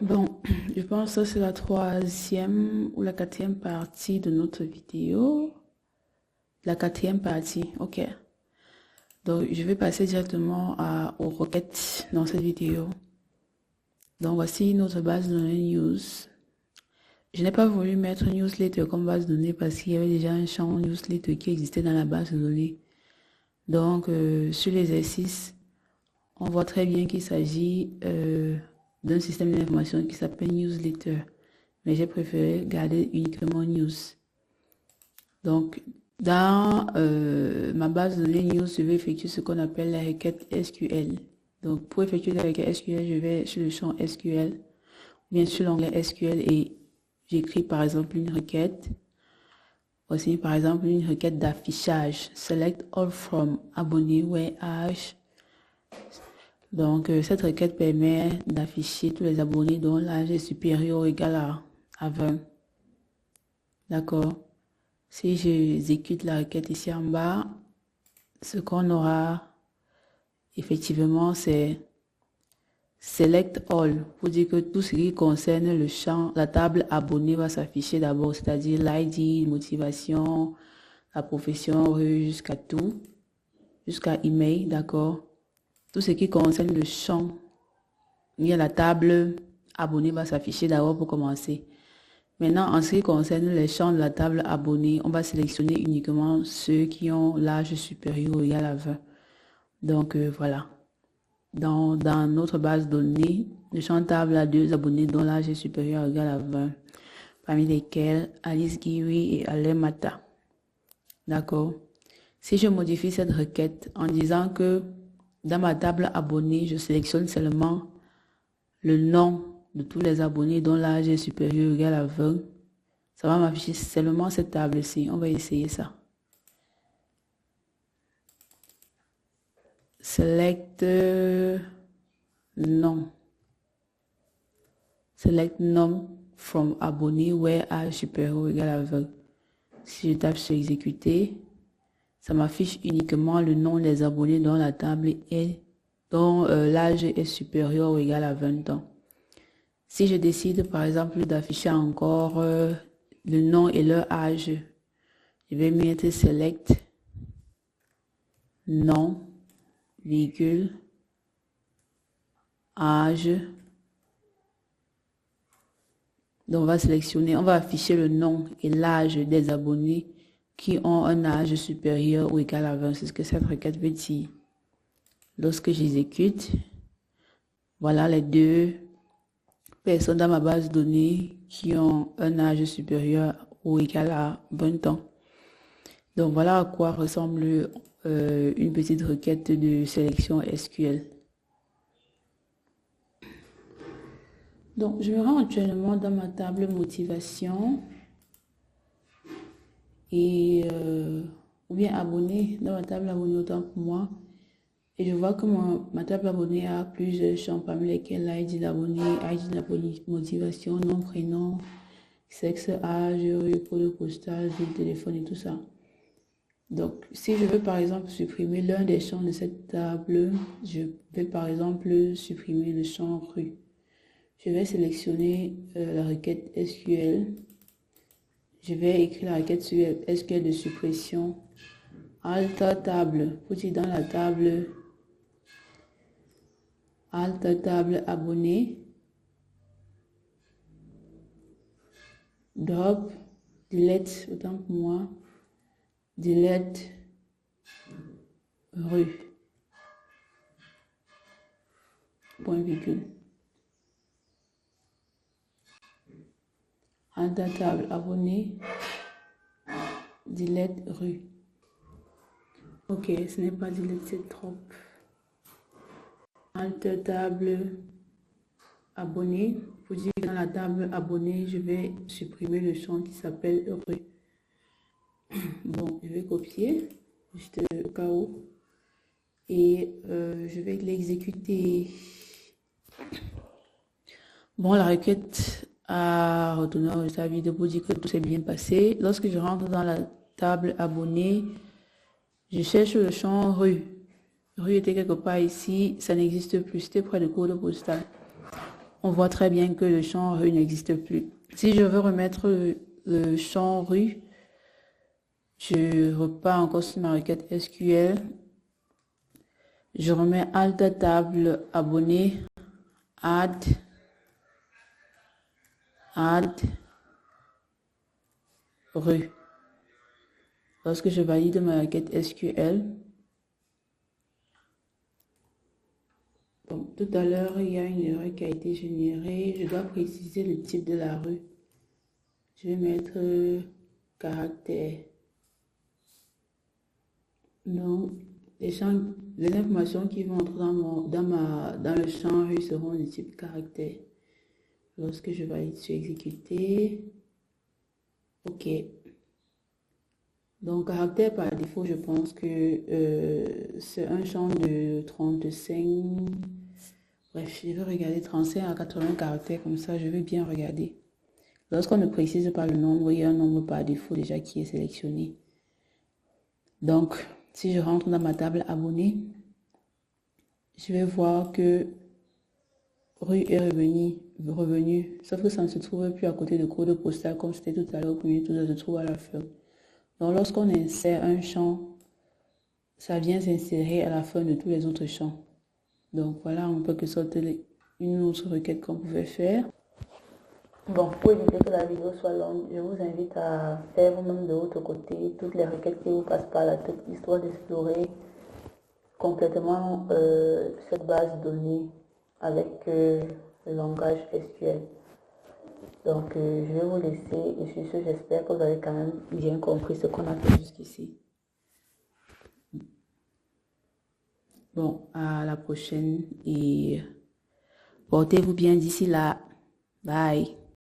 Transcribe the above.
Bon, je pense que c'est la troisième ou la quatrième partie de notre vidéo. La quatrième partie, ok. Donc, je vais passer directement aux requêtes dans cette vidéo. Donc, voici notre base de données news. Je n'ai pas voulu mettre newsletter comme base de données parce qu'il y avait déjà un champ newsletter qui existait dans la base de données. Donc, sur l'exercice, on voit très bien qu'il s'agit d'un système d'information qui s'appelle newsletter. Mais j'ai préféré garder uniquement news. Donc, dans ma base de données news, je vais effectuer ce qu'on appelle la requête SQL. Donc, pour effectuer la requête SQL, je vais sur le champ SQL, bien sur l'onglet SQL et j'écris par exemple une requête. Voici par exemple une requête d'affichage. Select all from abonnés where âge. Donc, cette requête permet d'afficher tous les abonnés dont l'âge est supérieur ou égal à 20. D'accord. Si j'exécute la requête ici en bas, ce qu'on aura effectivement, c'est Select All, pour dire que tout ce qui concerne le champ, la table abonné va s'afficher d'abord, c'est-à-dire l'ID, motivation, la profession, jusqu'à tout, jusqu'à email, d'accord. Tout ce qui concerne le champ, il y a la table abonné va s'afficher d'abord pour commencer. Maintenant, en ce qui concerne les champs de la table abonnée, on va sélectionner uniquement ceux qui ont l'âge supérieur ou égal à 20. Donc, voilà. Dans notre base de données, le champ table a 2 abonnés dont l'âge est supérieur ou égal à 20, parmi lesquels Alice Guiri et Alain Mata. D'accord. Si je modifie cette requête en disant que dans ma table abonnée, je sélectionne seulement le nom de tous les abonnés dont l'âge est supérieur ou égal à 20, ça va m'afficher seulement cette table-ci. On va essayer ça. Select nom. Select nom from abonné where âge supérieur ou égal à 20. Si je tape sur exécuter, ça m'affiche uniquement le nom des abonnés dont la table est, dont l'âge est supérieur ou égal à 20 ans. Si je décide par exemple d'afficher encore le nom et leur âge, je vais mettre select nom, virgule, âge. Donc on va sélectionner, on va afficher le nom et l'âge des abonnés qui ont un âge supérieur ou égal à 20. C'est ce que cette requête veut dire. Lorsque j'exécute, voilà les 2 personnes dans ma base de données qui ont un âge supérieur ou égal à 20 ans. Donc voilà à quoi ressemble une petite requête de sélection SQL. Donc je me rends actuellement dans ma table motivation et ou bien abonné, dans ma table abonné autant pour moi. Et je vois que ma table abonnée a plusieurs champs parmi lesquels l'ID d'abonné, ID de la motivation, nom, prénom, sexe, âge, code postal, ville, téléphone et tout ça. Donc, si je veux par exemple supprimer l'un des champs de cette table, je vais par exemple supprimer le champ rue. Je vais sélectionner la requête SQL. Je vais écrire la requête SQL de suppression. Alt table, pour dire dans la table Alt table abonné, drop, delete, autant pour moi, delete, rue, point virgule. Alt table abonné, delete, rue. Ok, ce n'est pas delete, c'est trop. Alt table abonné, pour dire que dans la table abonné, je vais supprimer le champ qui s'appelle rue. Bon, je vais copier, juste au cas où, et je vais l'exécuter. Bon, la requête a retourné au résultat vidéo pour dire que tout s'est bien passé. Lorsque je rentre dans la table abonné, je cherche le champ rue. Rue était quelque part ici, ça n'existe plus, c'était près de code postal. on voit très bien que le champ rue n'existe plus. Si je veux remettre le champ rue, je repars encore sur ma requête SQL. Je remets Alt table abonné, add, rue. Lorsque je valide ma requête SQL, bon, tout à l'heure, il y a une erreur qui a été générée. Je dois préciser le type de la rue. Je vais mettre caractère. Non, les informations qui vont entrer dans le champ rue seront du type caractère. Lorsque je valide sur exécuter, OK. Donc, caractère par défaut, je pense que c'est un champ de 35. Bref, je vais regarder 35 à 80 caractères, comme ça, je vais bien regarder. Lorsqu'on ne précise pas le nombre, il y a un nombre par défaut déjà qui est sélectionné. Donc, si je rentre dans ma table abonnée, je vais voir que rue est revenu, sauf que ça ne se trouve plus à côté de code postal comme c'était tout à l'heure au premier tour, ça se trouve à la fin. Donc, lorsqu'on insère un champ, ça vient s'insérer à la fin de tous les autres champs. Donc, voilà en quelque sorte une autre requête qu'on pouvait faire. Bon, pour éviter que la vidéo soit longue, je vous invite à faire vous-même de votre côté toutes les requêtes qui vous passent par la tête, histoire d'explorer complètement cette base de données avec le langage SQL. Donc, je vais vous laisser et sur ce, j'espère que vous avez quand même bien compris ce qu'on a fait jusqu'ici. Bon, à la prochaine et portez-vous bien d'ici là. Bye.